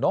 9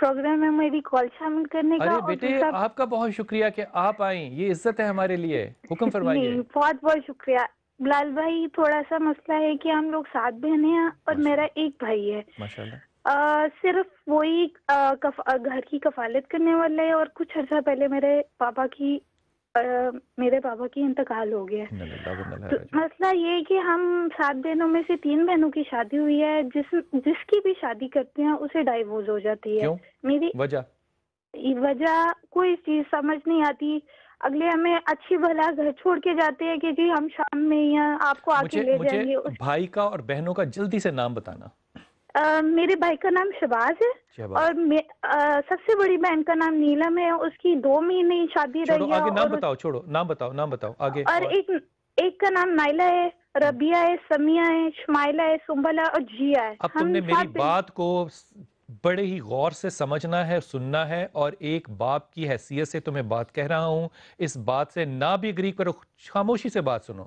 programme میں میری کال شامل کرنے کا. ارے بیٹے آپ کا بہت شکریہ کہ آپ آئیں, یہ عزت ہے ہمارے لیے. حکم فرمائیے. بہت بہت شکریہ. بلال بھائی تھوڑا سا مسئلہ ہے کہ ہم لوگ 7 بہنیں ہیں اور میرا ایک بھائی ہے. ماشاءاللہ. صرف وہی گھر کی کفالت کرنے والے ہے, اور کچھ عرصہ پہلے میرے پاپا کی انتقال ہو گیا. مسئلہ یہ ہے کہ ہم 7 بہنوں میں سے 3 بہنوں کی شادی ہوئی ہے, جس کی بھی شادی کرتے ہیں اسے ڈائیورس ہو جاتی ہے. میری وجہ کوئی چیز سمجھ نہیں آتی. اگلے ہمیں اچھی بھلا گھر چھوڑ کے جاتے ہیں کہ جی ہم شام میں یا آپ کو آ کے لے جائیں گے. بھائی کا اور بہنوں کا جلدی سے نام بتانا. میرے بھائی کا نام شہباز ہے, اور سب سے بڑی بہن کا نام نیلم ہے. اس کی 2 مہینے شادی رہی ہے. نام بتاؤ, چھوڑو نام بتاؤ آگے. اور ایک کا نام نائلہ ہے, ربیہ ہے, سمیہ ہے, شمائلہ ہے, سنبلہ اور جیا ہے. اب تم نے میری بات کو بڑے ہی غور سے سمجھنا ہے, سننا ہے, اور ایک باپ کی حیثیت سے تمہیں بات کہہ رہا ہوں. اس بات سے نہ بھی اگری کرو, خاموشی سے بات سنو.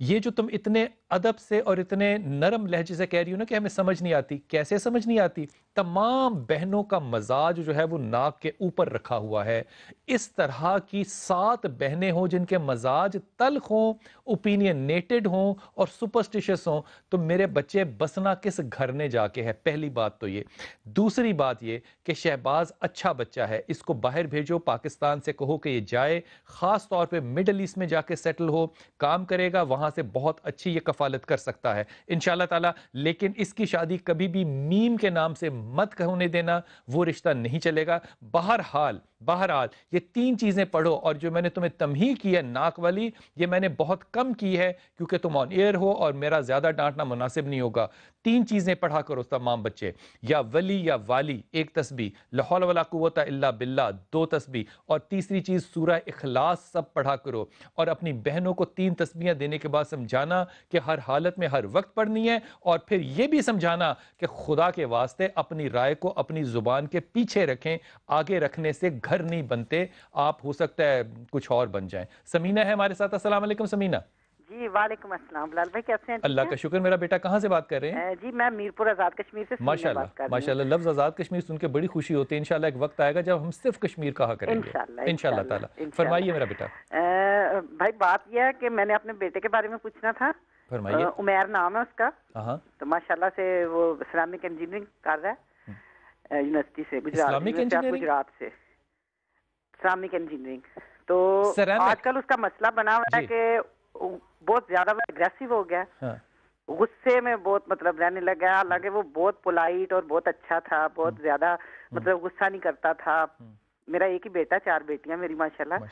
یہ جو تم اتنے ادب سے اور اتنے نرم لہجے سے کہہ رہی ہو نا کہ ہمیں سمجھ نہیں آتی, کیسے سمجھ نہیں آتی؟ تمام بہنوں کا مزاج جو ہے وہ ناک کے اوپر رکھا ہوا ہے. اس طرح کی 7 بہنیں ہوں جن کے مزاج تلخ ہوں, اوپینینیٹڈ ہوں اور سپرسٹیشس ہوں, تو میرے بچے بسنا کس گھر نے جا کے ہے؟ پہلی بات تو یہ. دوسری بات یہ کہ شہباز اچھا بچہ ہے, اس کو باہر بھیجو, پاکستان سے کہو کہ یہ جائے, خاص طور پہ مڈل ایسٹ میں جا کے سیٹل ہو, کام کرے گا, وہاں سے بہت اچھی یہ کفالت کر سکتا ہے انشاءاللہ تعالی. لیکن اس کی شادی کبھی بھی میم کے نام سے مت ہونے دینا, وہ رشتہ نہیں چلے گا. بہرحال یہ 3 چیزیں پڑھو, اور جو میں نے تمہیں تمہید کی ہے ناک والی, یہ میں نے بہت کم کی ہے کیونکہ تم آن ایئر ہو اور میرا زیادہ ڈانٹنا مناسب نہیں ہوگا. 3 چیزیں پڑھا کرو تمام بچے, یا ولی یا والی 1 تسبیح, لا حول ولا قوت الا باللہ 2 تسبیح, اور تیسری چیز سورہ اخلاص سب پڑھا کرو. اور اپنی بہنوں کو 3 تسبیحیں دینے کے بعد سمجھانا کہ ہر حالت میں ہر وقت پڑھنی ہے, اور پھر یہ بھی سمجھانا کہ خدا کے واسطے اپنی رائے کو اپنی زبان کے پیچھے رکھیں, آگے رکھنے سے گھر نہیں بنتے, آپ ہو سکتا ہے کچھ اور بن جائیں. سمینہ ہے ہمارے ساتھ. السلام علیکم سمینہ. جی وعلیکم السلام. بلال بھائی کیسے ہیں؟ اللہ کا شکر. میرا بیٹا کہاں سے بات کر رہے ہیں؟ جی میں میرپور آزاد کشمیر سے بات کر رہی ہوں. ماشاءاللہ. لفظ آزاد کشمیر سن کے بڑی خوشی ہوتی ہے. انشاءاللہ ایک وقت آئے گا جب ہم صرف کشمیر کہا کریں گے انشاءاللہ تعالی. فرمائیے میرا بیٹا. بھائی بات یہ ہے کہ میں نے اپنے بیٹے کے بارے میں پوچھنا تھا. فرمائیے. عمیر نام ہے اس کا, تو ماشاءاللہ سے وہ اسلامک انجینئرنگ کر رہا ہے یونیورسٹی سے, گجرات سے اسلامک انجینئرنگ. تو آج کل اس کا مسئلہ بنا ہوا ہے کہ بہت زیادہ اگریسو ہو گیا, غصے میں بہت مطلب رہنے لگا. حالانکہ وہ بہت پولائٹ اور بہت اچھا تھا, بہت زیادہ مطلب غصہ نہیں کرتا تھا. میرا ایک ہی بیٹا, 4 بیٹیاں میری ماشاءاللہ,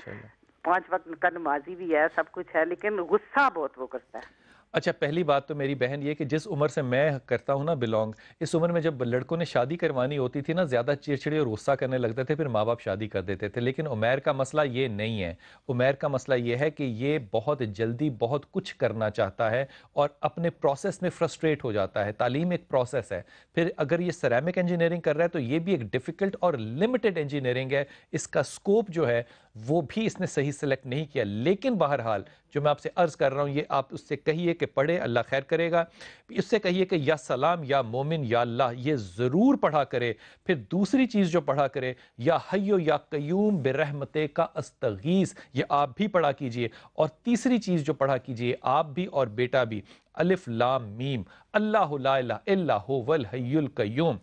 5 وقت کا نمازی بھی ہے, سب کچھ ہے, لیکن غصہ بہت وہ کرتا ہے. اچھا, پہلی بات تو میری بہن یہ کہ جس عمر سے میں کرتا ہوں نا بلونگ, اس عمر میں جب لڑکوں نے شادی کروانی ہوتی تھی نا, زیادہ چڑچڑی اور غصہ کرنے لگتے تھے, پھر ماں باپ شادی کر دیتے تھے. لیکن عمیر کا مسئلہ یہ نہیں ہے. عمیر کا مسئلہ یہ ہے کہ یہ بہت جلدی بہت کچھ کرنا چاہتا ہے اور اپنے پروسیس میں فرسٹریٹ ہو جاتا ہے. تعلیم ایک پروسیس ہے. پھر اگر یہ سیرامک انجینئرنگ کر رہا ہے تو یہ بھی ایک ڈیفیکلٹ اور لمیٹڈ انجینئرنگ ہے. اس کا سکوپ جو ہے وہ بھی اس نے صحیح سلیکٹ نہیں کیا. لیکن بہرحال جو میں آپ سے عرض کر رہا ہوں, یہ آپ اس سے کہیے کہ پڑھے, اللہ خیر کرے گا. اس سے کہیے کہ یا سلام یا مومن یا اللہ, یہ ضرور پڑھا کرے. پھر دوسری چیز جو پڑھا کرے, یا حیو یا قیوم برحمتے کا استغیث, یہ آپ بھی پڑھا کیجئے. اور تیسری چیز جو پڑھا کیجئے آپ بھی اور بیٹا بھی, الف لام میم, اللہ لا الہ الا هو الحی القیوم.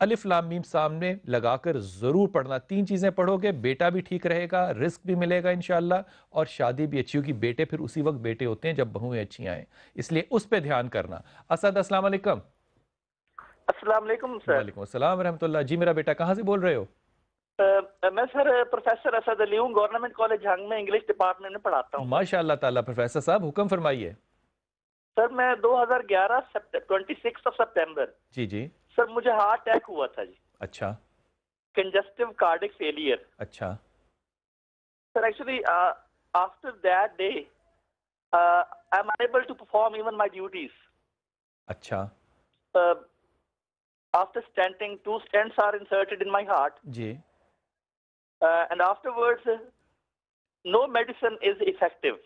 الف لام میم سامنے لگا کر ضرور پڑھنا. 3 چیزیں پڑھو گے, بیٹا بھی ٹھیک رہے گا, رزق بھی ملے گا انشاءاللہ, اور شادی بھی اچھی ہوگی. بیٹے پھر اسی وقت بیٹے ہوتے ہیں جب بہویں اچھی آئیں, اس لیے اس پہ دھیان کرنا. اسد السلام علیکم. السلام علیکم سر. وعلیکم السلام ورحمۃ اللہ. جی میرا بیٹا کہاں سے بول رہے ہو؟ میں سر پروفیسر اسد علی ہوں, گورنمنٹ کالج جھنگ میں انگلش ڈپارٹمنٹ میں پڑھاتا ہوں. ماشاءاللہ تعالیٰ. پروفیسر صاحب حکم فرمائیے. سر میں 2011 26 سپٹمبر جی سر مجھے ہارٹ اٹیک ہوا تھا جی. اچھا. Congestive cardiac failure. اچھا. Sir actually after that day I am unable to perform even my duties. اچھا. After stenting, 2 stents are inserted in my heart. جی. And afterwards, no medicine is effective.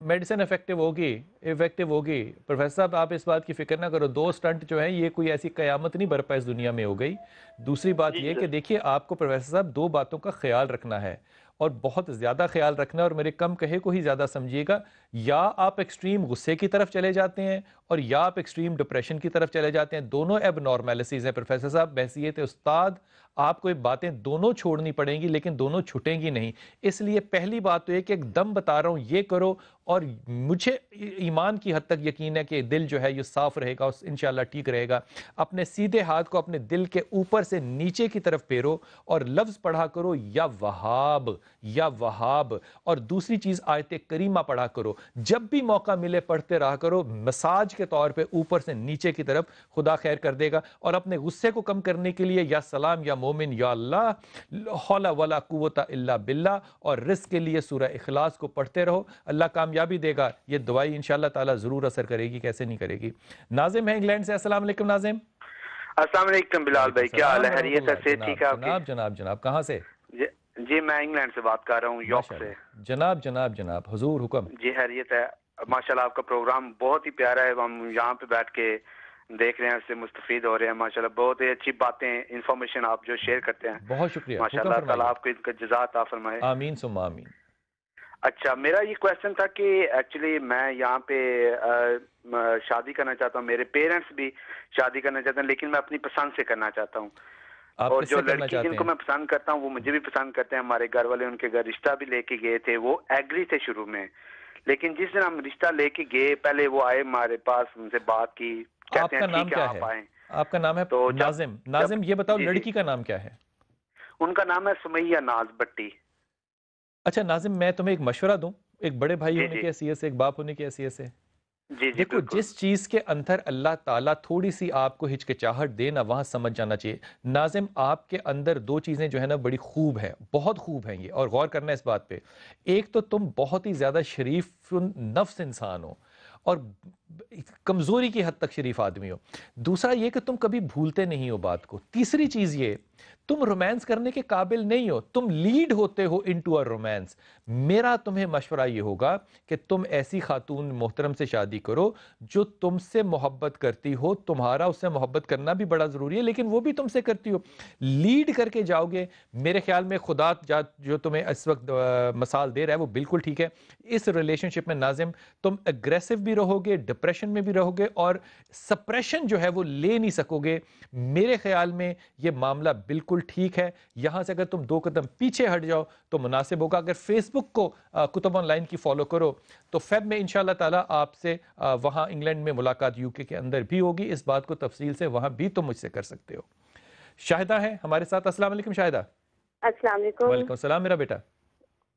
Medicine effective ہوگی professor صاحب، آپ اس بات کی فکر نہ کرو، 2 سٹنٹ جو ہیں یہ کوئی ایسی قیامت نہیں برپا اس دنیا میں ہو گئی۔ دوسری بات یہ کہ دیکھیے آپ کو پروفیسر صاحب 2 باتوں کا خیال رکھنا ہے، اور بہت زیادہ خیال رکھنا ہے، اور میرے کم کہے کو ہی زیادہ سمجھیے گا۔ یا آپ ایکسٹریم غصے کی طرف چلے جاتے ہیں، اور یا آپ ایکسٹریم ڈپریشن کی طرف چلے جاتے ہیں، دونوں ایب نارمیلسیز ہیں پروفیسر صاحب۔ بحیثیت استاد آپ کو یہ باتیں دونوں چھوڑنی پڑیں گی، لیکن دونوں چھٹیں گی نہیں۔ اس لیے پہلی بات تو یہ کہ ایک دم بتا رہا ہوں یہ کرو، اور مجھے ایمان کی حد تک یقین ہے کہ دل جو ہے یہ صاف رہے گا، انشاءاللہ ٹھیک رہے گا۔ اپنے سیدھے ہاتھ کو اپنے دل کے اوپر سے نیچے کی طرف پھیرو، اور لفظ پڑھا کرو یا وہاب یا وہاب، اور دوسری چیز آیت کریمہ پڑھا کرو، جب بھی موقع ملے پڑھتے رہا کرو، مساج کے طور پہ اوپر سے نیچے کی طرف، خدا خیر کر دے گا۔ اور اپنے غصے کو کم کرنے کے لیے یا سلام یا مومن یا اللہ، حول ولا قوت الا باللہ، اور رزق کے لیے سورہ اخلاص کو پڑھتے رہو، اللہ کامیابی دے گا۔ یہ دعائی انشاءاللہ تعالی ضرور اثر کرے گی، کیسے نہیں کرے گی۔ ناظم ہے انگلینڈ سے، السلام علیکم ناظم۔ السلام علیکم بلال بھائی، کیا حال ہے؟ خیریت ہے؟ ٹھیک ہے آپ کی؟ جناب کہاں سے؟ جی میں انگلینڈ سے بات کر رہا ہوں، یارک سے۔ جناب حضور حکم۔ جی خیریت ہے ماشاءاللہ، آپ کا پروگرام بہت ہی پیارا ہے، ہم یہاں پہ بیٹھ کے دیکھ رہے ہیں، اس سے مستفید ہو رہے ہیں ماشاءاللہ، بہت ہی اچھی باتیں، انفارمیشن آپ جو شیئر کرتے ہیں، بہت شکریہ ماشاءاللہ تعالیٰ آپ کو ان کا جزا عطا فرمائے، آمین ثم آمین۔ اچھا، میرا یہ کویسچن تھا کہ ایکچولی میں یہاں پہ شادی کرنا چاہتا ہوں، میرے پیرنٹس بھی شادی کرنا چاہتے ہیں، لیکن میں اپنی پسند سے کرنا چاہتا ہوں، اور جو لڑکی جن کو میں پسند کرتا ہوں وہ مجھے بھی پسند کرتے ہیں۔ ہمارے گھر والے ان کے گھر رشتہ بھی لے کے گئے تھے، وہ ایگری تھے شروع میں، لیکن جس دن ہم رشتہ لے کے گئے، پہلے وہ آئے ہمارے پاس، ان سے بات کی، آپ کا نام کیا ہے؟ آپ کا نام ہے ناظم، یہ بتاؤ لڑکی کا نام کیا ہے؟ ان کا نام ہے سمیہ ناز بٹی۔ اچھا ناظم، میں تمہیں ایک مشورہ دوں، ایک بڑے بھائی ہونے کی حیثیت سے، ایک باپ ہونے کی حیثیت سے۔ دیکھو جس چیز کے اندر اللہ تعالیٰ تھوڑی سی آپ کو ہچکچاہٹ دے نا، وہاں سمجھ جانا چاہیے۔ ناظم آپ کے اندر 2 چیزیں جو ہے نا بڑی خوب ہیں، بہت خوب ہیں یہ، اور غور کرنا اس بات پہ۔ ایک تو تم بہت ہی زیادہ شریف نفس انسان ہو، اور کمزوری کی حد تک شریف آدمی ہو۔ دوسرا یہ کہ تم کبھی بھولتے نہیں ہو بات کو۔ تیسری چیز یہ، تم رومانس کرنے کے قابل نہیں ہو، تم لیڈ ہوتے ہو انٹو اے رومانس۔ میرا تمہیں مشورہ یہ ہوگا کہ تم ایسی خاتون محترم سے شادی کرو جو تم سے محبت کرتی ہو، تمہارا اس سے محبت کرنا بھی بڑا ضروری ہے، لیکن وہ بھی تم سے کرتی ہو۔ لیڈ کر کے جاؤ گے، میرے خیال میں خدا جو تمہیں اس وقت مثال دے رہا ہے وہ بالکل ٹھیک ہے۔ اس ریلیشن شپ میں ناظم تم اگریسو بھی رہو گے، ڈپریشن میں بھی رہو گے، اور سپریشن جو ہے وہ لے نہیں سکو گے۔ میرے خیال میں یہ معاملہ بالکل ٹھیک ہے۔ یہاں سے اگر تم 2 قدم پیچھے ہٹ جاؤ تو مناسب ہوگا۔ اگر فیس بک کو کتب آن لائن کی فالو کرو تو فیب میں انشاءاللہ تعالیٰ آپ سے وہاں انگلینڈ میں ملاقات UK کے اندر بھی ہوگی، اس بات کو تفصیل سے وہاں بھی تم مجھ سے کر سکتے ہو۔ شاہدہ ہے ہمارے ساتھ، السلام علیکم شاہدہ۔ السلام علیکم۔ وعلیکم السلام میرا بیٹا۔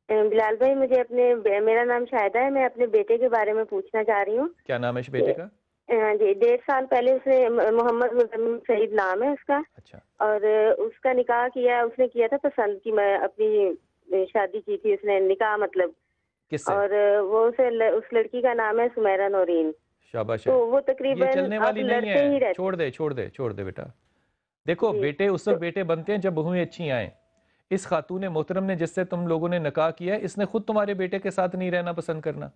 بلال بھائی مجھے میرا نام شاہدہ ہے، میں اپنے بیٹے کے بارے میں پوچھنا چاہ رہی ہوں۔ کیا نام ہے بیٹے کا؟ جی 1.5 سال پہلے اس نے، محمد مزمل سعید نام ہے اس کا، اچھا، اور اس کا نکاح کیا، اس نے کیا تھا پسند کی، میں اپنی شادی کی تھی اس نے، نکاح مطلب کس سے؟ اور وہ اس لڑکی کا نام ہے سمیرہ نورین۔ شاباش، تو وہ تقریباً چلنے والی نہیں ہے، چھوڑ دے بیٹا۔ دیکھو بیٹے اس وقت بیٹے بنتے ہیں جب بہویں اچھی آئیں۔ اس خاتون محترم نے جس سے تم لوگوں نے نکاح کیا ہے، اس نے خود تمہارے بیٹے کے ساتھ نہیں رہنا پسند کرنا،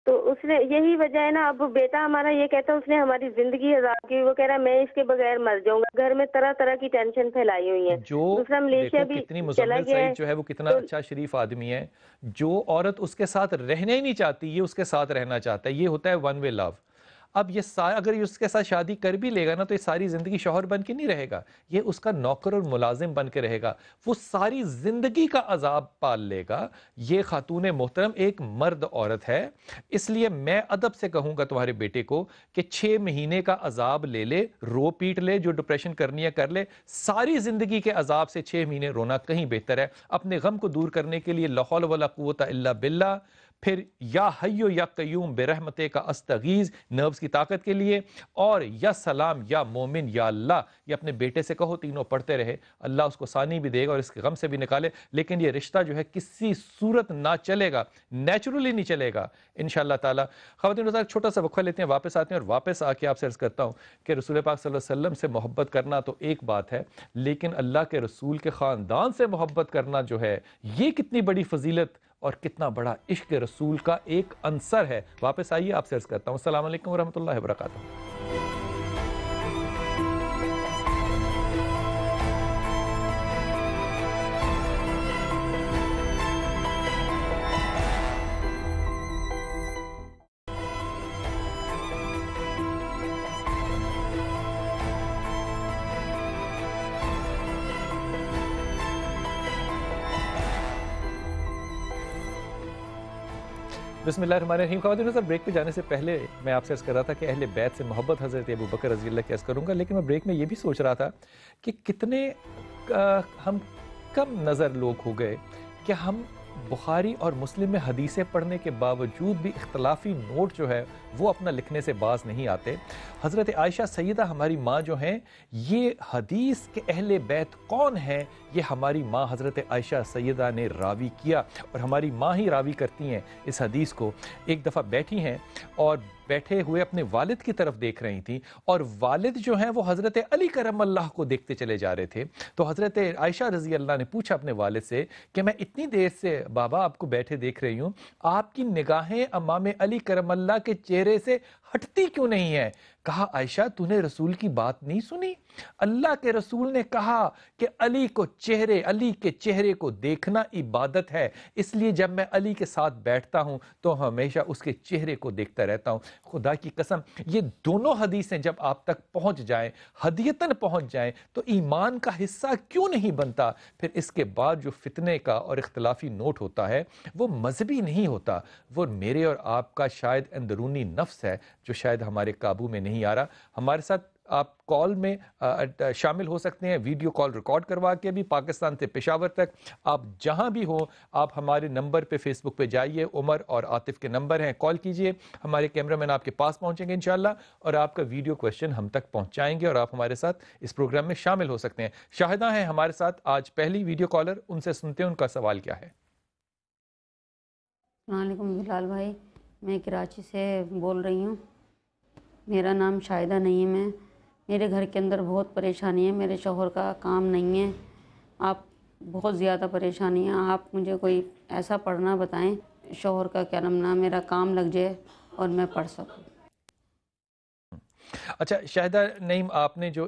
تو اس نے یہی وجہ ہے نا، اب بیٹا ہمارا یہ کہتا ہے اس نے ہماری زندگی عذاب کی، وہ کہہ رہا ہے میں اس کے بغیر مر جاؤں گا، گھر میں طرح طرح کی ٹینشن پھیلائی ہوئی ہے۔ دوسرا ملیشیا بھی چلا گیا ہے، جو ہے وہ کتنا اچھا شریف آدمی ہے، جو عورت اس کے ساتھ رہنا ہی نہیں چاہتی، یہ اس کے ساتھ رہنا چاہتا ہے، یہ ہوتا ہے ون وے لو۔ اب یہ اگر یہ اس کے ساتھ شادی کر بھی لے گا نا تو یہ ساری زندگی شوہر بن کے نہیں رہے گا، یہ اس کا نوکر اور ملازم بن کے رہے گا، وہ ساری زندگی کا عذاب پال لے گا۔ یہ خاتون محترم ایک مرد عورت ہے، اس لیے میں ادب سے کہوں گا تمہارے بیٹے کو کہ 6 مہینے کا عذاب لے لے، رو پیٹ لے، جو ڈپریشن کرنی ہے کر لے، ساری زندگی کے عذاب سے 6 مہینے رونا کہیں بہتر ہے۔ اپنے غم کو دور کرنے کے لیے لا حول ولا قوت الا باللہ، پھر یا حیو یا قیوم برحمتے کا استغیث نروز کی طاقت کے لیے، اور یا سلام یا مومن یا اللہ، یہ اپنے بیٹے سے کہو، تینوں پڑھتے رہے، اللہ اس کو ثانی بھی دے گا اور اس کے غم سے بھی نکالے۔ لیکن یہ رشتہ جو ہے کسی صورت نہ چلے گا، نیچرلی نہیں چلے گا انشاءاللہ تعالی۔ خواتین حضرات چھوٹا سا وقفہ لیتے ہیں، واپس آتے ہیں، اور واپس آ کے آپ سے عرض کرتا ہوں کہ رسول پاک صلی اللہ علیہ وسلم سے محبت کرنا تو ایک بات ہے، لیکن اللہ کے رسول کے خاندان سے محبت کرنا جو ہے یہ کتنی بڑی فضیلت اور کتنا بڑا عشق رسول کا ایک عنصر ہے. واپس آئیے آپ سے عرض کرتا ہوں السلام علیکم ورحمۃ اللہ وبرکاتہ. بسم اللہ الرحمن الرحیم. خواتین سر بریک پہ جانے سے پہلے میں آپ سے عرض کر رہا تھا کہ اہل بیت سے محبت حضرت ابو بکر رضی اللہ کی عرض کروں گا، لیکن میں بریک میں یہ بھی سوچ رہا تھا کہ کتنے ہم کم نظر لوگ ہو گئے کہ ہم بخاری اور مسلم میں حدیثیں پڑھنے کے باوجود بھی اختلافی نوٹ جو ہے وہ اپنا لکھنے سے باز نہیں آتے. حضرت عائشہ سیدہ ہماری ماں جو ہیں، یہ حدیث کے اہل بیت کون ہیں یہ ہماری ماں حضرت عائشہ سیدہ نے راوی کیا، اور ہماری ماں ہی راوی کرتی ہیں اس حدیث کو. ایک دفعہ بیٹھی ہیں اور بیٹھے ہوئے اپنے والد کی طرف دیکھ رہی تھیں، اور والد جو ہیں وہ حضرت علی کرم اللہ کو دیکھتے چلے جا رہے تھے. تو حضرت عائشہ رضی اللہ نے پوچھا اپنے والد سے کہ میں اتنی دیر سے بابا آپ کو بیٹھے دیکھ رہی ہوں، آپ کی نگاہیں امام علی کرم اللہ کے چہرے سے ہٹتی کیوں نہیں ہیں؟ کہا عائشہ تو نے رسول کی بات نہیں سنی؟ اللہ کے رسول نے کہا کہ علی کے چہرے کو دیکھنا عبادت ہے، اس لیے جب میں علی کے ساتھ بیٹھتا ہوں تو ہمیشہ اس کے چہرے کو دیکھتا رہتا ہوں. خدا کی قسم یہ دونوں حدیثیں جب آپ تک پہنچ جائیں، ہدیتاً پہنچ جائیں، تو ایمان کا حصہ کیوں نہیں بنتا؟ پھر اس کے بعد جو فتنے کا اور اختلافی نوٹ ہوتا ہے وہ مذہبی نہیں ہوتا، وہ میرے اور آپ کا شاید اندرونی نفس ہے جو شاید ہمارے قابو میں نہیں آ رہا. ہمارے ساتھ آپ کال میں شامل ہو سکتے ہیں، ویڈیو کال ریکارڈ کروا کے بھی، پاکستان سے پشاور تک آپ جہاں بھی ہو آپ ہمارے نمبر پہ فیس بک پہ جائیے، عمر اور عاطف کے نمبر ہیں، کال کیجئے، ہمارے کیمرہ مین آپ کے پاس پہنچیں گے انشاءاللہ، اور آپ کا ویڈیو کویسچن ہم تک پہنچائیں گے اور آپ ہمارے ساتھ اس پروگرام میں شامل ہو سکتے ہیں. شاہدہ ہیں ہمارے ساتھ آج پہلی ویڈیو کالر، ان سے سنتے ہیں ان کا سوال کیا ہے. السلام علیکم بلال بھائی، میں کراچی سے بول رہی ہوں. میرا نام شاہدہ نعیم ہے. میرے گھر کے اندر بہت پریشانی ہے، میرے شوہر کا کام نہیں ہے، آپ بہت زیادہ پریشانی ہے. آپ مجھے کوئی ایسا پڑھنا بتائیں شوہر کا کیا نام میرا کام لگ جائے اور میں پڑھ سکوں. اچھا شاہدہ نعیم، آپ نے جو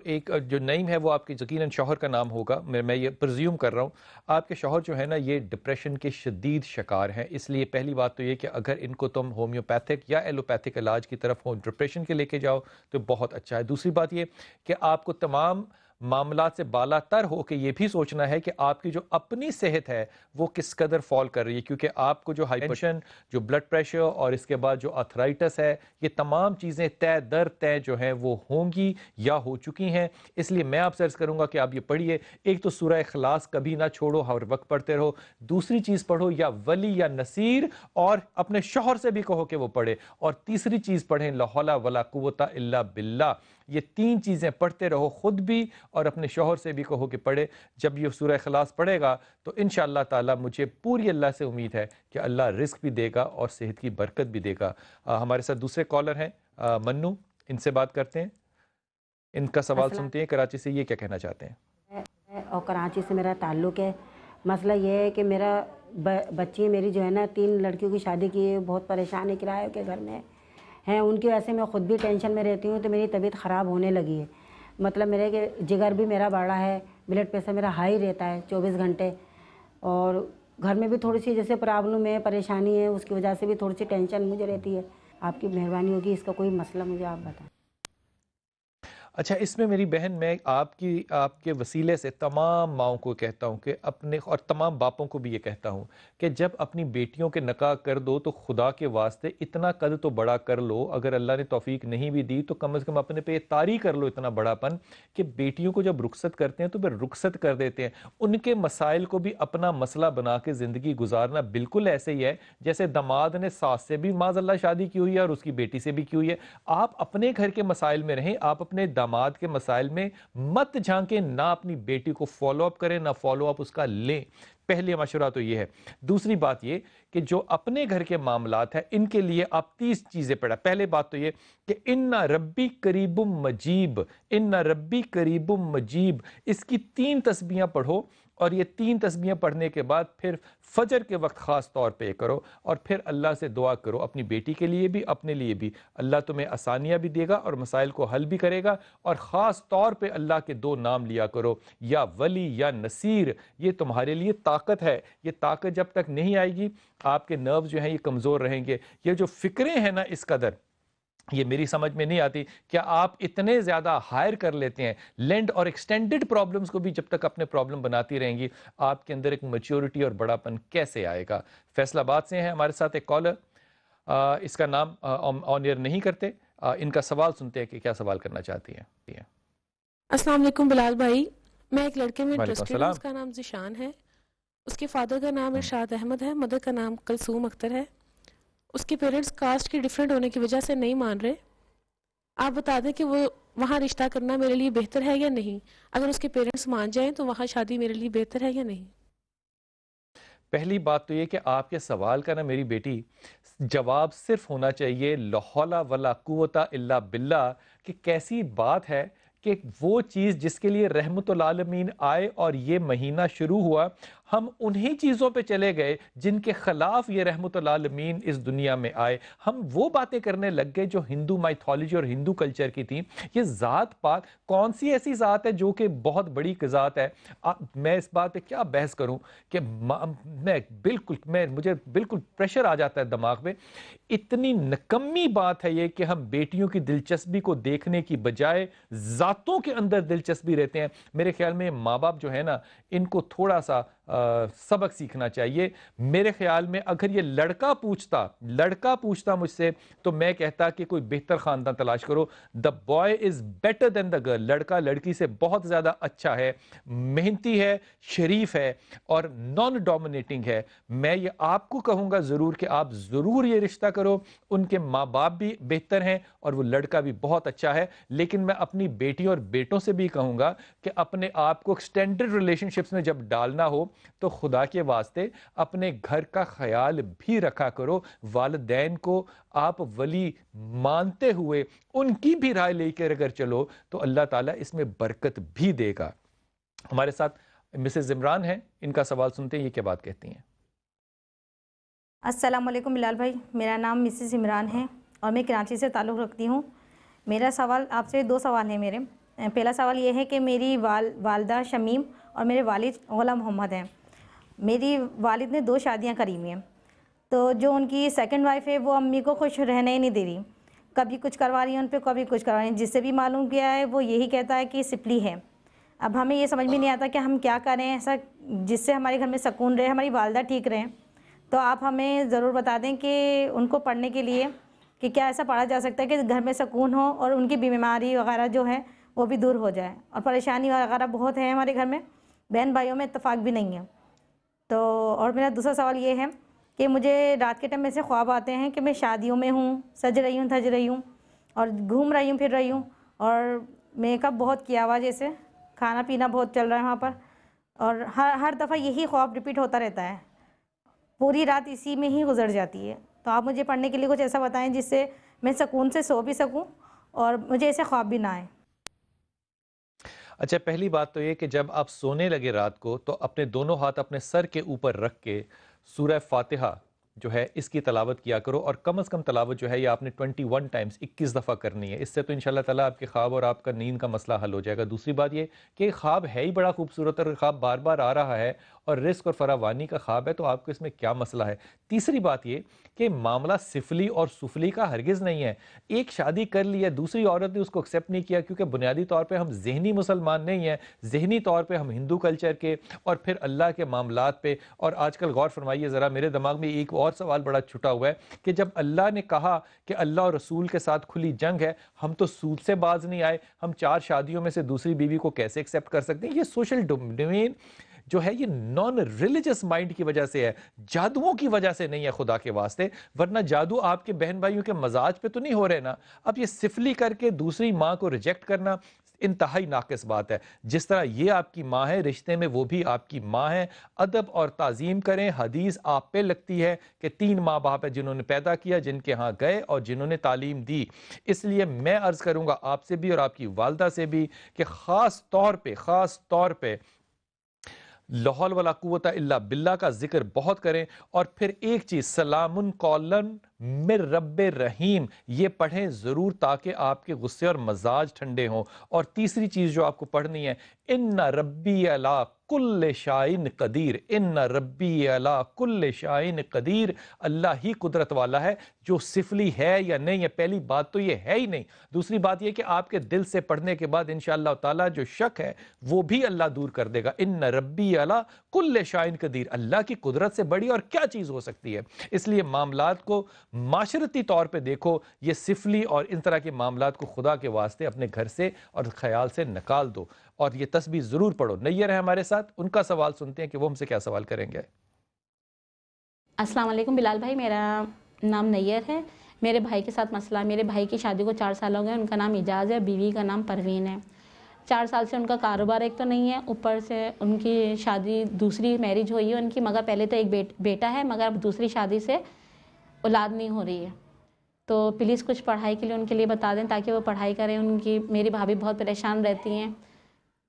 نعیم ہے وہ آپ کے یقیناً شوہر کا نام ہوگا، میں یہ پرزیوم کر رہا ہوں. آپ کے شوہر جو ہے نا یہ ڈپریشن کے شدید شکار ہیں، اس لیے پہلی بات تو یہ کہ اگر ان کو تم ہومیوپیتھک یا ایلوپیتھک علاج کی طرف ہو ڈپریشن کے لے کے جاؤ تو بہت اچھا ہے. دوسری بات یہ کہ آپ کو تمام معاملات سے بالا تر ہو کہ یہ بھی سوچنا ہے کہ آپ کی جو اپنی صحت ہے وہ کس قدر فال کر رہی ہے، کیونکہ آپ کو جو ہائپرٹینشن، جو بلڈ پریشر اور اس کے بعد جو آرتھرائٹس ہے، یہ تمام چیزیں طے در طے جو ہیں وہ ہوں گی یا ہو چکی ہیں. اس لیے میں آپ سے عرض کروں گا کہ آپ یہ پڑھیے. ایک تو سورہ اخلاص کبھی نہ چھوڑو، ہر وقت پڑھتے رہو. دوسری چیز پڑھو یا ولی یا نصیر، اور اپنے شوہر سے بھی کہو کہ وہ پڑھے. اور تیسری چیز پڑھیں لا حول ولا قوت الا باللہ. یہ تین چیزیں پڑھتے رہو، خود بھی اور اپنے شوہر سے بھی کہو کہ پڑھے. جب یہ سورہ اخلاص پڑھے گا تو انشاءاللہ تعالی مجھے پوری اللہ سے امید ہے کہ اللہ رزق بھی دے گا اور صحت کی برکت بھی دے گا. ہمارے ساتھ دوسرے کالر ہیں منو، ان سے بات کرتے ہیں، ان کا سوال سنتے ہیں. کراچی سے یہ کیا کہنا چاہتے ہیں؟ اور کراچی سے میرا تعلق ہے. مسئلہ یہ ہے کہ میرا بچی میری جو ہے نا 3 لڑکیوں کی شادی کی ہے، بہت پریشان ہے، کرایہ کے گھر میں ہیں. ان کی وجہ سے میں خود بھی ٹینشن میں رہتی ہوں، تو میری طبیعت خراب ہونے لگی ہے. مطلب میرے کہ جگر بھی میرا بڑھا ہے، بلڈ پریشر میرا ہائی رہتا ہے 24 گھنٹے، اور گھر میں بھی تھوڑی سی جیسے پرابلم ہے، پریشانی ہے، اس کی وجہ سے بھی تھوڑی سی ٹینشن مجھے رہتی ہے. آپ کی مہربانی ہوگی اس کا کوئی مسئلہ مجھے آپ بتائیں. اچھا اس میں میری بہن، میں آپ کے وسیلے سے تمام ماؤں کو کہتا ہوں کہ اپنے، اور تمام باپوں کو بھی یہ کہتا ہوں کہ جب اپنی بیٹیوں کے نکاح کر دو تو خدا کے واسطے اتنا قد تو بڑا کر لو. اگر اللہ نے توفیق نہیں بھی دی تو کم از کم اپنے پہ طاری کر لو اتنا بڑا پن کہ بیٹیوں کو جب رخصت کرتے ہیں تو پھر رخصت کر دیتے ہیں. ان کے مسائل کو بھی اپنا مسئلہ بنا کے زندگی گزارنا بالکل ایسے ہی ہے جیسے داماد نے ساس سے بھی معاذ اللہ شادی کی ہوئی ہے اور اس کی بیٹی سے بھی کی ہوئی ہے. آپ اپنے گھر کے مسائل میں رہیں، آپ اپنے داماد کے مسائل میں مت جھانکیں، نہ اپنی بیٹی کو فالو اپ کریں، نہ فالو اپ اس کا لیں. پہلے مشورہ تو یہ ہے. دوسری بات یہ کہ جو اپنے گھر کے معاملات ہیں ان کے لیے آپ 30 چیزیں پڑھا. پہلے بات تو یہ کہ ان ربی قریب مجیب، ان ربی قریب مجیب، اس کی 3 تسبیحاں پڑھو. اور یہ 3 تسبیحیں پڑھنے کے بعد پھر فجر کے وقت خاص طور پہ کرو، اور پھر اللہ سے دعا کرو اپنی بیٹی کے لیے بھی، اپنے لیے بھی۔ اللہ تمہیں آسانیاں بھی دے گا اور مسائل کو حل بھی کرے گا، اور خاص طور پہ اللہ کے 2 نام لیا کرو، یا ولی یا نصیر۔ یہ تمہارے لیے طاقت ہے، یہ طاقت جب تک نہیں آئے گی آپ کے نروز جو ہیں یہ کمزور رہیں گے۔ یہ جو فکریں ہیں نا اس قدر، یہ میری سمجھ میں نہیں آتی کہ آپ اتنے زیادہ ہائر کر لیتے ہیں لینڈ اور ایکسٹینڈڈ پرابلمز کو بھی جب تک اپنے پرابلم بناتی رہیں گی، آپ کے اندر ایک میچورٹی اور بڑا پن کیسے آئے گا؟ فیصل آباد سے ہیں ہمارے ساتھ ایک کالر، اس کا نام آن ایئر نہیں کرتے، ان کا سوال سنتے ہیں کہ کیا سوال کرنا چاہتی ہیں۔ السلام علیکم بلال بھائی، میں ایک لڑکے میں انٹرسٹڈ ہوں، اس کا نام ذیشان ہے، اس کے فادر کا نام ارشاد احمد ہے، مدر کا نام کلثوم اختر ہے۔ اس کے پیرنٹس کاسٹ کی ڈیفرنٹ ہونے کی وجہ سے نہیں مان رہے۔ آپ بتا دیں کہ وہ وہاں رشتہ کرنا میرے لیے بہتر ہے یا نہیں؟ اگر اس کے پیرنٹس مان جائیں تو وہاں شادی میرے لیے بہتر ہے یا نہیں؟ پہلی بات تو یہ کہ آپ کے سوال کا نا میری بیٹی جواب صرف ہونا چاہیے لا حول ولا قوت الا باللہ، کہ کیسی بات ہے کہ وہ چیز جس کے لیے رحمت العالمین آئے اور یہ مہینہ شروع ہوا، ہم انہی چیزوں پہ چلے گئے جن کے خلاف یہ رحمت العالمین اس دنیا میں آئے۔ ہم وہ باتیں کرنے لگ گئے جو ہندو مائتھولوجی اور ہندو کلچر کی تھیں۔ یہ ذات پاک کون سی ایسی ذات ہے جو کہ بہت بڑی ذات ہے؟ میں اس بات پہ کیا بحث کروں کہ مجھے بالکل پریشر آ جاتا ہے دماغ پہ۔ اتنی نکمی بات ہے یہ کہ ہم بیٹیوں کی دلچسپی کو دیکھنے کی بجائے ذاتوں کے اندر دلچسپی رہتے ہیں۔ میرے خیال میں ماں باپ جو ہے نا، ان کو تھوڑا سا سبق سیکھنا چاہیے۔ میرے خیال میں اگر یہ لڑکا پوچھتا مجھ سے تو میں کہتا کہ کوئی بہتر خاندان تلاش کرو۔ The boy is better than the girl, لڑکا لڑکی سے بہت زیادہ اچھا ہے، محنتی ہے، شریف ہے اور نان ڈومینیٹنگ ہے۔ میں یہ آپ کو کہوں گا ضرور کہ آپ ضرور یہ رشتہ کرو۔ ان کے ماں باپ بھی بہتر ہیں اور وہ لڑکا بھی بہت اچھا ہے، لیکن میں اپنی بیٹیوں اور بیٹوں سے بھی کہوں گا کہ اپنے آپ کو ایکسٹینڈڈ ریلیشن شپس میں جب ڈالنا ہو تو خدا کے واسطے اپنے گھر کا خیال بھی رکھا کرو۔ والدین کو آپ ولی مانتے ہوئے ان کی بھی رائے لے کر اگر چلو تو اللہ تعالیٰ اس میں برکت بھی دے گا۔ ہمارے ساتھ مسز عمران ہیں، ان کا سوال سنتے ہیں، یہ کیا بات کہتی ہیں؟ السلام علیکم بلال بھائی، میرا نام مسز عمران ہے اور میں کراچی سے تعلق رکھتی ہوں۔ میرا سوال آپ سے 2 سوال ہیں میرے۔ پہلا سوال یہ ہے کہ میری والدہ شمیم اور میرے والد غلام محمد ہیں۔ میری والد نے 2 شادیاں کری ہوئی ہیں، تو جو ان کی سیکنڈ وائف ہے وہ امی کو خوش رہنے ہی نہیں دے رہی، کبھی کچھ کروا رہی ہیں ان پہ، کبھی کچھ کروا رہی ہیں۔ جس سے بھی معلوم کیا ہے وہ یہی کہتا ہے کہ سپلی ہے۔ اب ہمیں یہ سمجھ میں نہیں آتا کہ ہم کیا کریں ایسا جس سے ہمارے گھر میں سکون رہے، ہماری والدہ ٹھیک رہیں۔ تو آپ ہمیں ضرور بتا دیں کہ ان کو پڑھنے کے لیے کہ کیا ایسا پڑھا جا سکتا ہے کہ گھر میں سکون ہو اور ان کی بیماری وغیرہ جو ہے وہ بھی دور ہو جائے۔ اور پریشانی وغیرہ بہت ہے ہمارے گھر میں، بہن بھائیوں میں اتفاق بھی نہیں ہے۔ تو اور میرا دوسرا سوال یہ ہے کہ مجھے رات کے ٹائم میں سے خواب آتے ہیں کہ میں شادیوں میں ہوں، سج رہی ہوں، تھج رہی ہوں اور گھوم رہی ہوں، پھر رہی ہوں، اور میک اپ بہت کیا ہوا، جیسے کھانا پینا بہت چل رہا ہے وہاں پر، اور ہر دفعہ یہی خواب ریپیٹ ہوتا رہتا ہے، پوری رات اسی میں ہی گزر جاتی ہے۔ تو آپ مجھے پڑھنے کے لیے کچھ ایسا بتائیں جس سے میں سکون سے سو بھی سکوں اور مجھے ایسے خواب بھی نہ آئے۔ اچھا، پہلی بات تو یہ کہ جب آپ سونے لگے رات کو تو اپنے دونوں ہاتھ اپنے سر کے اوپر رکھ کے سورہ فاتحہ جو ہے اس کی تلاوت کیا کرو، اور کم از کم تلاوت جو ہے یہ آپ نے 21 ٹائمز 21 دفعہ کرنی ہے۔ اس سے تو انشاءاللہ تعالیٰ آپ کے خواب اور آپ کا نیند کا مسئلہ حل ہو جائے گا۔ دوسری بات یہ کہ خواب ہے ہی بڑا خوبصورت اور خواب بار بار آ رہا ہے اور رزق اور فراوانی کا خواب ہے، تو آپ کو اس میں کیا مسئلہ ہے؟ تیسری بات یہ کہ معاملہ سفلی اور سفلی کا ہرگز نہیں ہے۔ ایک شادی کر لی ہے، دوسری عورت نے اس کو ایکسیپٹ نہیں کیا، کیونکہ بنیادی طور پہ ہم ذہنی مسلمان نہیں ہیں، ذہنی طور پہ ہم ہندو کلچر کے اور پھر اللہ کے معاملات پہ۔ اور آج کل غور فرمائیے ذرا، میرے دماغ میں ایک اور سوال بڑا چھٹا ہوا ہے کہ جب اللہ نے کہا کہ اللہ اور رسول کے ساتھ کھلی جنگ ہے، ہم تو سود سے باز نہیں آئے، ہم 4 شادیوں میں سے دوسری بیوی کو کیسے ایکسیپٹ کر سکتے ہیں؟ یہ سوشل ڈومین جو ہے یہ نان ریلیجس مائنڈ کی وجہ سے ہے، جادوؤں کی وجہ سے نہیں ہے خدا کے واسطے، ورنہ جادو آپ کے بہن بھائیوں کے مزاج پہ تو نہیں ہو رہے نا۔ اب یہ سفلی کر کے دوسری ماں کو ریجیکٹ کرنا انتہائی ناقص بات ہے۔ جس طرح یہ آپ کی ماں ہے، رشتے میں وہ بھی آپ کی ماں ہے۔ ادب اور تعظیم کریں۔ حدیث آپ پہ لگتی ہے کہ 3 ماں باپ ہے جنہوں نے پیدا کیا، جن کے ہاں گئے اور جنہوں نے تعلیم دی۔ اس لیے میں عرض کروں گا آپ سے بھی اور آپ کی والدہ سے بھی کہ خاص طور پہ لا حول ولا قوت الا باللہ کا ذکر بہت کریں، اور پھر ایک چیز سلام قولا من رب رحیم یہ پڑھیں ضرور تاکہ آپ کے غصے اور مزاج ٹھنڈے ہوں۔ اور تیسری چیز جو آپ کو پڑھنی ہے ان ربی علی کل شائن قدیر، ان ربی علی کل شائن قدیر، اللہ ہی قدرت والا ہے، جو سفلی ہے یا نہیں ہے، پہلی بات تو یہ ہے ہی نہیں۔ دوسری بات یہ کہ آپ کے دل سے پڑھنے کے بعد انشاءاللہ تعالی جو شک ہے وہ بھی اللہ دور کر دے گا۔ ان ربی علی کل شائن قدیر، اللہ کی قدرت سے بڑی اور کیا چیز ہو سکتی ہے؟ اس لیے معاملات کو معاشرتی طور پہ دیکھو، یہ سفلی اور ان طرح کے معاملات کو خدا کے واسطے اپنے گھر سے اور خیال سے نکال دو، اور یہ تسبیح ضرور پڑھو۔ نیر ہے ہمارے ساتھ، ان کا سوال سنتے ہیں کہ وہ ہم سے کیا سوال کریں گے۔ السلام علیکم بلال بھائی، میرا نام نیر ہے۔ میرے بھائی کے ساتھ مسئلہ، میرے بھائی کی شادی کو 4 سال ہو گئے، ان کا نام اعجاز ہے، بیوی کا نام پروین ہے۔ 4 سال سے ان کا کاروبار ایک تو نہیں ہے، اوپر سے ان کی شادی دوسری میرج ہوئی ہے ان کی، مگر پہلے تو ایک بیٹا ہے، مگر اب دوسری شادی سے اولاد نہیں ہو رہی ہے۔ تو پلیز کچھ پڑھائی کے لیے ان کے لیے بتا دیں تاکہ وہ پڑھائی کریں۔ ان کی میری بھابھی بہت پریشان رہتی ہیں،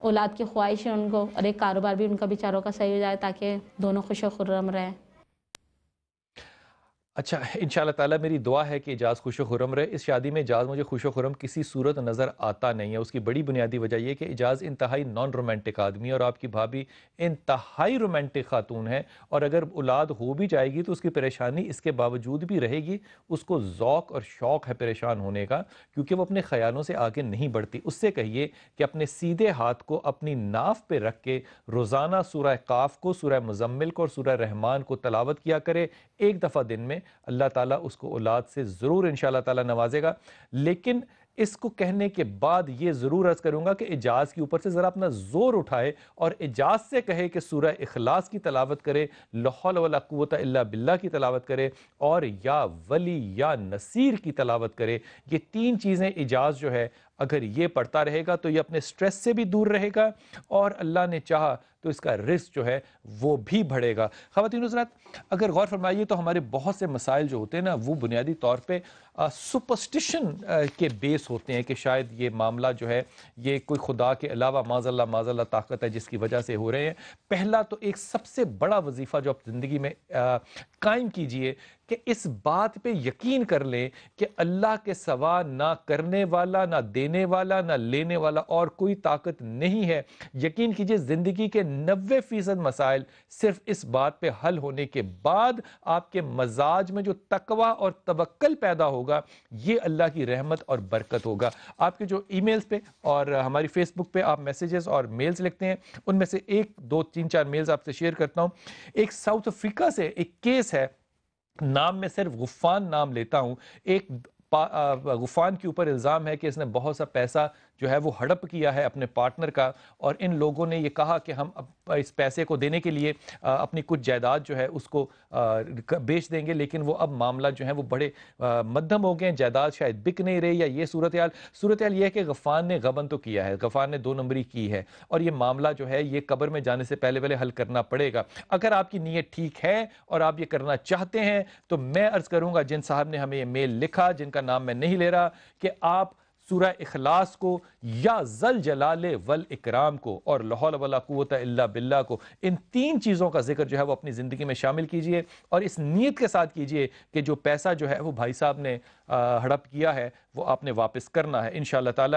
اولاد کی خواہش ہے ان کو، اور ایک کاروبار بھی ان کا بیچاروں کا صحیح ہو جائے تاکہ دونوں خوش و خرم رہیں۔ اچھا، انشاءاللہ تعالیٰ میری دعا ہے کہ اعجاز خوش و خرم رہے۔ اس شادی میں اعجاز مجھے خوش و خرم کسی صورت نظر آتا نہیں ہے۔ اس کی بڑی بنیادی وجہ یہ کہ اعجاز انتہائی نان رومانٹک آدمی ہے، اور آپ کی بھابھی انتہائی رومانٹک خاتون ہے، اور اگر اولاد ہو بھی جائے گی تو اس کی پریشانی اس کے باوجود بھی رہے گی۔ اس کو ذوق اور شوق ہے پریشان ہونے کا، کیونکہ وہ اپنے خیالوں سے آگے نہیں بڑھتی۔ اس سے کہیے کہ اپنے سیدھے ہاتھ کو اپنی ناف پہ رکھ کے روزانہ سورہ قاف کو، سورہ مزمل کو اور سورہ رحمان کو تلاوت کیا کرے ایک دفعہ دن میں۔ اللہ تعالیٰ اس کو اولاد سے ضرور انشاءاللہ تعالیٰ نوازے گا۔ لیکن اس کو کہنے کے بعد یہ ضرور عرض کروں گا کہ اعجاز کے اوپر سے ذرا اپنا زور اٹھائے اور اعجاز سے کہے کہ سورہ اخلاص کی تلاوت کرے، لا حول ولا قوت الا باللہ کی تلاوت کرے، اور یا ولی یا نصیر کی تلاوت کرے۔ یہ 3 چیزیں اعجاز جو ہے اگر یہ پڑھتا رہے گا تو یہ اپنے سٹریس سے بھی دور رہے گا، اور اللہ نے چاہا تو اس کا رزق جو ہے وہ بھی بڑھے گا۔ خواتین حضرات، اگر غور فرمائیے تو ہمارے بہت سے مسائل جو ہوتے ہیں نا، وہ بنیادی طور پہ سپرسٹیشن کے بیس ہوتے ہیں کہ شاید یہ معاملہ جو ہے یہ کوئی خدا کے علاوہ معاذ اللہ طاقت ہے جس کی وجہ سے ہو رہے ہیں۔ پہلا تو ایک سب سے بڑا وظیفہ جو آپ زندگی میں قائم کیجئے کہ اس بات پہ یقین کر لیں کہ اللہ کے سوا نہ کرنے والا، نہ دینے والا، نہ لینے والا اور کوئی طاقت نہیں ہے۔ یقین کیجئے زندگی کے 90% مسائل صرف اس بات پہ حل ہونے کے بعد آپ کے مزاج میں جو تقوی اور توکل پیدا ہوگا، یہ اللہ کی رحمت اور برکت ہوگا۔ آپ کے جو ای میلز پہ اور ہماری فیس بک پہ آپ میسیجز اور میلز لکھتے ہیں، ان میں سے 1 2 3 4 میلز آپ سے شیئر کرتا ہوں۔ ایک ساؤتھ افریقہ سے ایک کیس ہے، نام میں صرف غفان نام لیتا ہوں۔ ایک غفان کے اوپر الزام ہے کہ اس نے بہت سا پیسہ جو ہے وہ ہڑپ کیا ہے اپنے پارٹنر کا، اور ان لوگوں نے یہ کہا کہ ہم اس پیسے کو دینے کے لیے اپنی کچھ جائیداد جو ہے اس کو بیچ دیں گے، لیکن وہ اب معاملہ جو ہے وہ بڑے مدھم ہو گئے ہیں، جائیداد شاید بک نہیں رہی، یا یہ صورتحال یہ ہے کہ غفان نے غبن تو کیا ہے، غفان نے 2 نمبری کی ہے، اور یہ معاملہ جو ہے یہ قبر میں جانے سے پہلے حل کرنا پڑے گا۔ اگر آپ کی نیت ٹھیک ہے اور آپ یہ کرنا چاہتے ہیں تو میں عرض کروں گا جن صاحب نے ہمیں یہ میل لکھا، جن کا نام میں نہیں لے رہا، کہ آپ سورہ اخلاص کو یا ذل جلال والاکرام کو اور لا حول ولا قوت الا باللہ کو، ان 3 چیزوں کا ذکر جو ہے وہ اپنی زندگی میں شامل کیجئے، اور اس نیت کے ساتھ کیجئے کہ جو پیسہ جو ہے وہ بھائی صاحب نے ہڑپ کیا ہے وہ آپ نے واپس کرنا ہے انشاءاللہ تعالی۔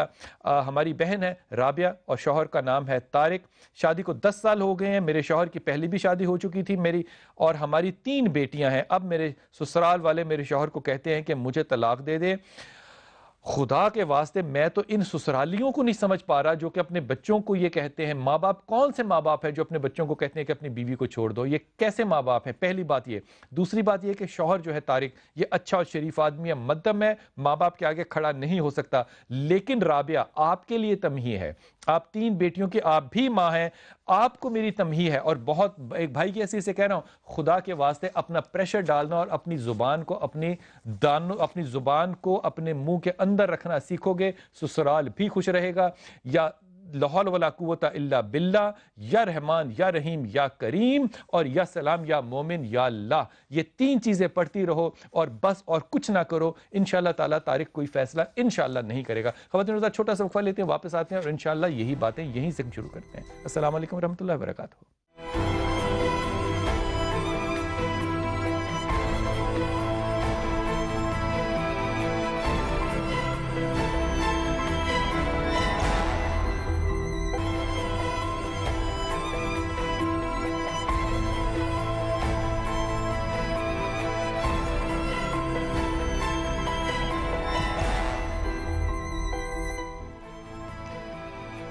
ہماری بہن ہے رابعہ اور شوہر کا نام ہے طارق، شادی کو 10 سال ہو گئے ہیں۔ میرے شوہر کی پہلی بھی شادی ہو چکی تھی میری، اور ہماری 3 بیٹیاں ہیں۔ اب میرے سسرال والے میرے شوہر کو کہتے ہیں کہ مجھے طلاق دے دے۔ خدا کے واسطے میں تو ان سسرالیوں کو نہیں سمجھ پا رہا جو کہ اپنے بچوں کو یہ کہتے ہیں۔ ماں باپ کون سے ماں باپ ہیں جو اپنے بچوں کو کہتے ہیں کہ اپنی بیوی کو چھوڑ دو؟ یہ کیسے ماں باپ ہیں؟ پہلی بات یہ۔ دوسری بات یہ کہ شوہر جو ہے طارق یہ اچھا اور شریف آدمی ہے، مدھم ہے، ماں باپ کے آگے کھڑا نہیں ہو سکتا، لیکن رابعہ آپ کے لیے تمہید ہے، آپ 3 بیٹیوں کی آپ بھی ماں ہیں، آپ کو میری تمہید ہے، اور بہت ایک بھائی کی حیثیت سے کہہ رہا ہوں، خدا کے واسطے اپنا پریشر ڈالنا اور اپنی زبان کو اپنی زبان کو اپنے منہ کے اندر رکھنا سیکھو گے، سسرال بھی خوش رہے گا۔ یا لا حول ولا قوت الا باللہ، یا رحمان یا رحیم یا کریم، اور یا سلام یا مومن یا اللہ، یہ 3 چیزیں پڑھتی رہو اور بس، اور کچھ نہ کرو۔ انشاءاللہ تعالیٰ طارق کوئی فیصلہ انشاءاللہ نہیں کرے گا۔ خواتین حضرات، چھوٹا سا وقفہ لیتے ہیں، واپس آتے ہیں اور انشاءاللہ یہی باتیں یہیں سے شروع کرتے ہیں۔ السلام علیکم ورحمۃ اللہ وبرکاتہ۔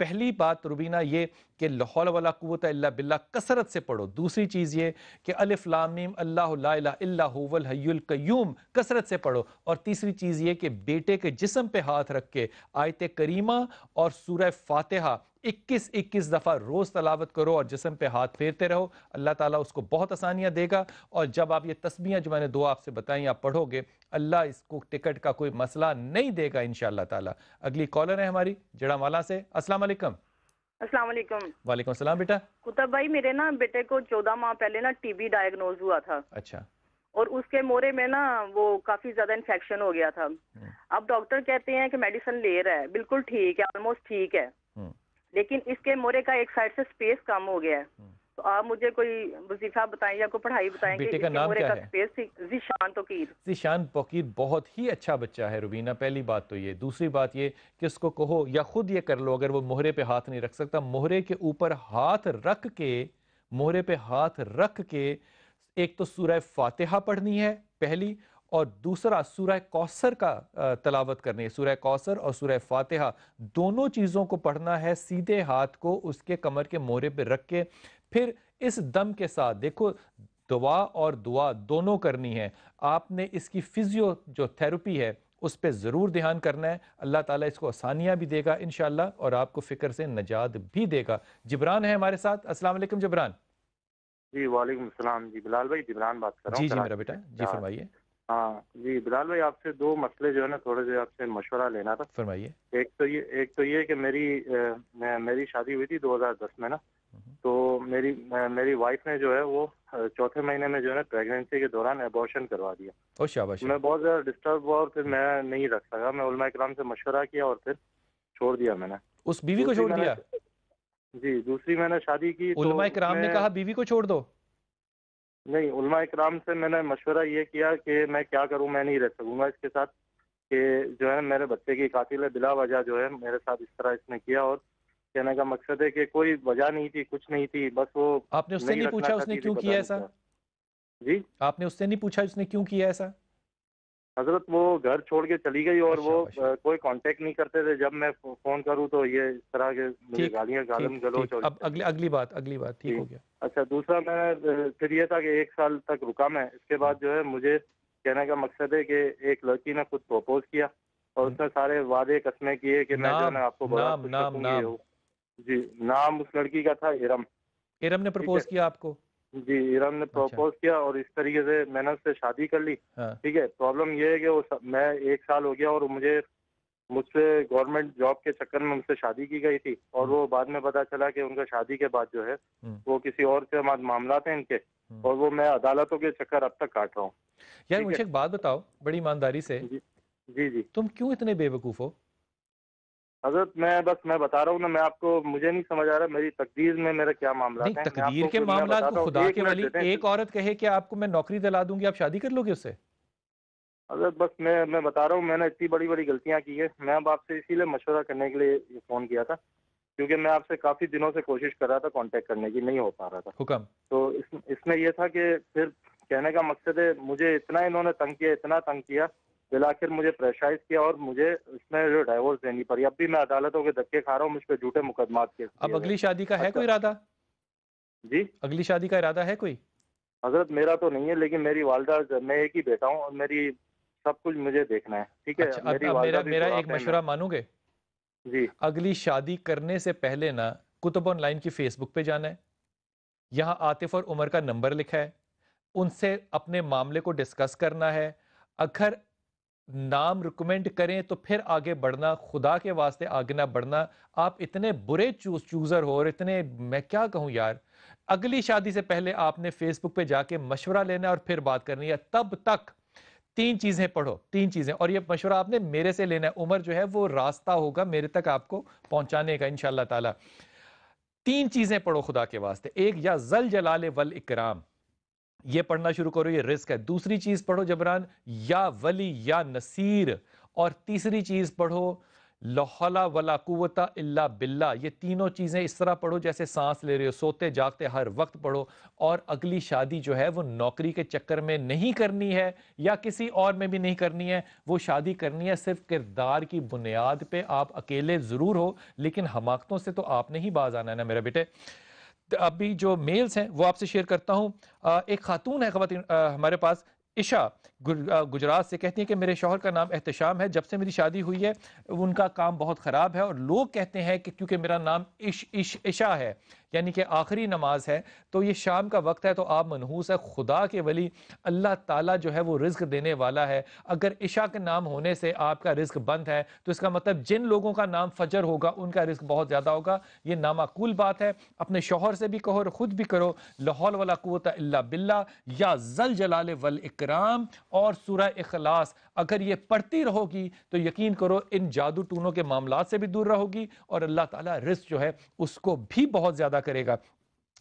پہلی بات روبینہ یہ کہ لا حول ولا قوت الا باللہ کثرت سے پڑھو. دوسری چیز یہ کہ الف لام میم اللہ لا الہ الا هو الحی القیوم کثرت سے پڑھو. اور تیسری چیز یہ کہ بیٹے کے جسم پہ ہاتھ رکھ کے آیت کریمہ اور سورہ فاتحہ 21 دفعہ روز تلاوت کرو اور جسم پہ ہاتھ پھیرتے رہو. اللہ تعالیٰ اس کو بہت آسانیاں دے گا. اور جب آپ یہ تسبیحیں جو میں نے دعا آپ سے بتائیں آپ پڑھو گے, اللہ اس کو ٹکٹ کا کوئی مسئلہ نہیں دے گا انشاءاللہ تعالیٰ. اگلی کالر ہے ہماری جڑا والا سے. السلام علیکم. السلام علیکم. وعلیکم السلام بیٹا. کتب بھائی میرے نا بیٹے کو 14 ماہ پہلے نا ٹی بی ڈائگنوز ہوا تھا. اچھا. اور اس کے مورے میں نا وہ کافی زیادہ انفیکشن ہو گیا تھا. اب ڈاکٹر کہتے ہیں کہ میڈیسن لے رہا ہے, بالکل ٹھیک ہے, آلموسٹ ٹھیک ہے, لیکن اس کے مورے کا ایک سائڈ سے سپیس کم ہو گیا ہے. تو آپ مجھے کوئی وظیفہ بتائیں یا کوئی پڑھائی بتائیں کہ بیٹے کا نام کیا ہے؟ ذیشان توقیر. ذیشان توقیر بہت ہی اچھا بچہ ہے روبینہ. پہلی بات تو یہ. دوسری بات یہ کہ اس کو کہو یا خود یہ کر لو, اگر وہ مہرے پہ ہاتھ نہیں رکھ سکتا, مہرے کے اوپر ہاتھ رکھ کے, مہرے پہ ہاتھ رکھ کے ایک تو سورہ فاتحہ پڑھنی ہے پہلی, اور دوسرا سورہ کوثر کا تلاوت کرنی ہے. سورہ کوثر اور سورہ فاتحہ دونوں چیزوں کو پڑھنا ہے سیدھے ہاتھ کو اس کے کمر کے مہرے پہ رکھ کے. پھر اس دم کے ساتھ دیکھو دعا اور دعا دونوں کرنی ہے. آپ نے اس کی فزیو جو تھیراپی ہے اس پہ ضرور دھیان کرنا ہے. اللہ تعالیٰ اس کو آسانیاں بھی دے گا انشاءاللہ اور آپ کو فکر سے نجات بھی دے گا. جبران ہے ہمارے ساتھ. السلام علیکم جبران. جی وعلیکم السلام. جی بلال بھائی جبران بات کر رہا ہوں. جی میرا بیٹا, جی فرمائیے. ہاں جی بلال بھائی آپ سے دو مسئلے جو ہے نا تھوڑے سے آپ سے مشورہ لینا تھا. فرمائیے. ایک تو یہ کہ میری شادی ہوئی تھی 2010 میں نا, تو میری وائف نے جو ہے وہ چوتھے مہینے میں جو ہے نا پریگنینسی کے دوران ابورشن کروا دیا. شاباش. میں بہت زیادہ ڈسٹرب ہوا اور پھر میں نہیں رکھ سکا. میں علماء کرام سے مشورہ کیا اور پھر چھوڑ دیا میں نے. اس بیوی کو چھوڑ دیا؟ جی دوسری میں نے شادی کی. علماء کرام نے کہا بیوی کو چھوڑ دو؟ نہیں, علماء کرام سے میں نے مشورہ یہ کیا کہ میں کیا کروں, میں نہیں رہ سکوں گا اس کے ساتھ, کہ جو ہے میرے بچے کی قاتل ہے, بلا وجہ جو ہے میرے ساتھ اس طرح اس نے کیا. اور کہنے کا مقصد ہے کہ کوئی وجہ نہیں تھی, کچھ نہیں تھی, بس وہ. آپ نے اس سے نہیں پوچھا اس نے کیوں کیا ایسا؟ جی آپ نے اس سے نہیں پوچھا اس نے کیوں کیا ایسا؟ حضرت وہ گھر چھوڑ کے چلی گئی اور وہ کوئی کانٹیکٹ نہیں کرتے تھے. جب میں فون کروں تو یہ اس طرح کے گالیاں گالم گلوچ. اگلی بات ٹھیک ہو گیا. اچھا دوسرا میں پھر یہ تھا کہ 1 سال تک رکا میں. اس کے بعد جو ہے مجھے کہنے کا مقصد ہے کہ ایک لڑکی نے خود پروپوز کیا اور اس نے سارے وعدے قسمیں کیے کہ میں جو ہے آپ کو. جی نام اس لڑکی کا تھا ارم. ارم نے پروپوز کیا آپ کو؟ جی ارم نے پروپوز کیا اور اس طریقے سے میں نے اس سے شادی کر لی. ٹھیک ہے, پرابلم یہ ہے کہ میں 1 سال ہو گیا اور مجھ سے گورنمنٹ جاب کے چکر میں مجھ سے شادی کی گئی تھی, اور وہ بعد میں پتا چلا کہ ان کا شادی کے بعد جو ہے وہ کسی اور سے معاملات ہیں ان کے, اور وہ میں عدالتوں کے چکر اب تک کاٹ رہا ہوں. یار مجھے ایک بات بتاؤ بڑی ایمانداری سے, جی تم کیوں اتنے بے وقوف ہو؟ حضرت میں بتا رہا ہوں نا, میں آپ کو مجھے نہیں سمجھ آ رہا میری تقدیر میں میرا کیا معاملات ہیں. تقدیر کے معاملات کو خدا کے ولی ایک عورت کہے کہ آپ کو میں نوکری دلا دوں گی, آپ شادی کر لو گے اس سے؟ حضرت بس میں بتا رہا ہوں میں نے اتنی بڑی غلطیاں کی ہے. میں اب آپ سے اسی لیے مشورہ کرنے کے لیے فون کیا تھا, کیونکہ میں آپ سے کافی دنوں سے کوشش کر رہا تھا کانٹیکٹ کرنے کی, نہیں ہو پا رہا تھا. حکم. تو اس میں یہ تھا کہ پھر کہنے کا مقصد ہے مجھے اتنا انہوں نے اتنا تنگ کیا, بالآخر مجھے پریشرائز کیا اور مجھے اس میں جو ڈائیورس دینی پڑی. اب بھی میں عدالتوں کے دھکے کھا رہا ہوں, مجھ پہ جھوٹے مقدمات کے. اب اگلی شادی کا ہے کوئی ارادہ؟ جی اگلی شادی کا ارادہ ہے کوئی؟ حضرت میرا تو نہیں ہے, لیکن میری والدہ, میں ایک ہی بیٹا ہوں اور میری سب کچھ مجھے دیکھنا ہے. ٹھیک ہے, میرا ایک مشورہ مانو گے؟ جی اگلی شادی کرنے سے پہلے نا کتب آن لائن کی فیس بک پہ جانا ہے, یہاں عاطف اور عمر کا نمبر لکھا ہے, ان سے اپنے معاملے کو ڈسکس کرنا ہے. اگر نام ریکمینڈ کریں تو پھر آگے بڑھنا, خدا کے واسطے آگے نہ بڑھنا. آپ اتنے برے چوزر ہو اور اتنے, میں کیا کہوں یار. اگلی شادی سے پہلے آپ نے فیس بک پہ جا کے مشورہ لینا اور پھر بات کرنی ہے. تب تک 3 چیزیں پڑھو, 3 چیزیں, اور یہ مشورہ آپ نے میرے سے لینا ہے. عمر جو ہے وہ راستہ ہوگا میرے تک آپ کو پہنچانے کا انشاءاللہ تعالی. 3 چیزیں پڑھو خدا کے واسطے. ایک, یا ذل جلال والاکرام, یہ پڑھنا شروع کرو, یہ رزق ہے. دوسری چیز پڑھو جبران, یا ولی یا نصیر. اور تیسری چیز پڑھو لا حول ولا قوت الا باللہ، یہ تینوں چیزیں اس طرح پڑھو جیسے سانس لے رہے ہو، سوتے جاگتے ہر وقت پڑھو. اور اگلی شادی جو ہے وہ نوکری کے چکر میں نہیں کرنی ہے یا کسی اور میں بھی نہیں کرنی ہے، وہ شادی کرنی ہے صرف کردار کی بنیاد پہ. آپ اکیلے ضرور ہو لیکن حماقتوں سے تو آپ نے ہی باز آنا ہے نا میرے بیٹے. ابھی جو میلز ہیں وہ آپ سے شیئر کرتا ہوں. ایک خاتون ہے خواتین ہمارے پاس، عشا گجرات سے، کہتی ہیں کہ میرے شوہر کا نام احتشام ہے، جب سے میری شادی ہوئی ہے ان کا کام بہت خراب ہے، اور لوگ کہتے ہیں کہ کیونکہ میرا نام عشا ہے یعنی کہ آخری نماز ہے تو یہ شام کا وقت ہے تو آپ منحوس ہے. خدا کے ولی، اللہ تعالیٰ جو ہے وہ رزق دینے والا ہے. اگر عشا کے نام ہونے سے آپ کا رزق بند ہے تو اس کا مطلب جن لوگوں کا نام فجر ہوگا ان کا رزق بہت زیادہ ہوگا. یہ نامعقول بات ہے. اپنے شوہر سے بھی کہو اور خود بھی کرو، لا حول ولا قوت الا باللہ یا ذل جلال والاکرام اور سورہ اخلاص اگر یہ پڑھتی رہو گی تو یقین کرو ان جادو ٹونوں کے معاملات سے بھی دور رہو گی اور اللہ تعالیٰ رزق جو ہے اس کو بھی بہت زیادہ کرے گا.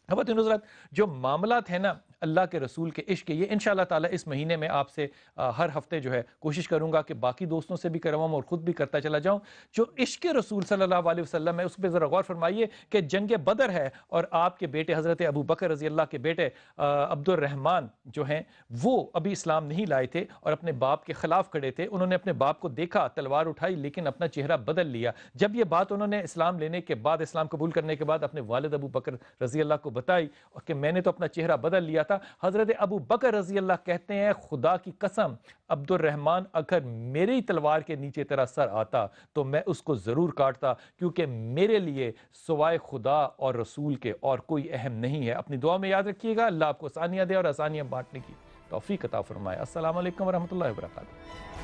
خواتین حضرات، جو معاملات ہیں نا اللہ کے رسول کے عشق کے، یہ انشاءاللہ تعالیٰ اس مہینے میں آپ سے ہر ہفتے جو ہے کوشش کروں گا کہ باقی دوستوں سے بھی کرواؤں اور خود بھی کرتا چلا جاؤں. جو عشق رسول صلی اللہ علیہ وسلم ہے اس پہ ذرا غور فرمائیے کہ جنگ بدر ہے اور آپ کے بیٹے حضرت ابو بکر رضی اللہ کے بیٹے عبد الرحمن جو ہیں وہ ابھی اسلام نہیں لائے تھے اور اپنے باپ کے خلاف کھڑے تھے. انہوں نے اپنے باپ کو دیکھا، تلوار اٹھائی لیکن اپنا چہرہ بدل لیا. جب یہ بات انہوں نے اسلام لینے کے بعد، اسلام قبول کرنے کے بعد اپنے والد ابو بکر رضی اللہ کو بتائی کہ میں نے تو اپنا چہرہ بدل لیا تھا، حضرت ابو بکر رضی اللہ کہتے ہیں خدا کی قسم عبد الرحمن اگر میری تلوار کے نیچے تیرا سر آتا تو میں اس کو ضرور کاٹتا، کیونکہ میرے لیے سوائے خدا اور رسول کے اور کوئی اہم نہیں ہے. اپنی دعا میں یاد رکھیے گا. اللہ آپ کو آسانیاں دے اور آسانیاں بانٹنے کی توفیق عطا فرمائے. السلام علیکم ورحمۃ اللہ وبرکاتہ.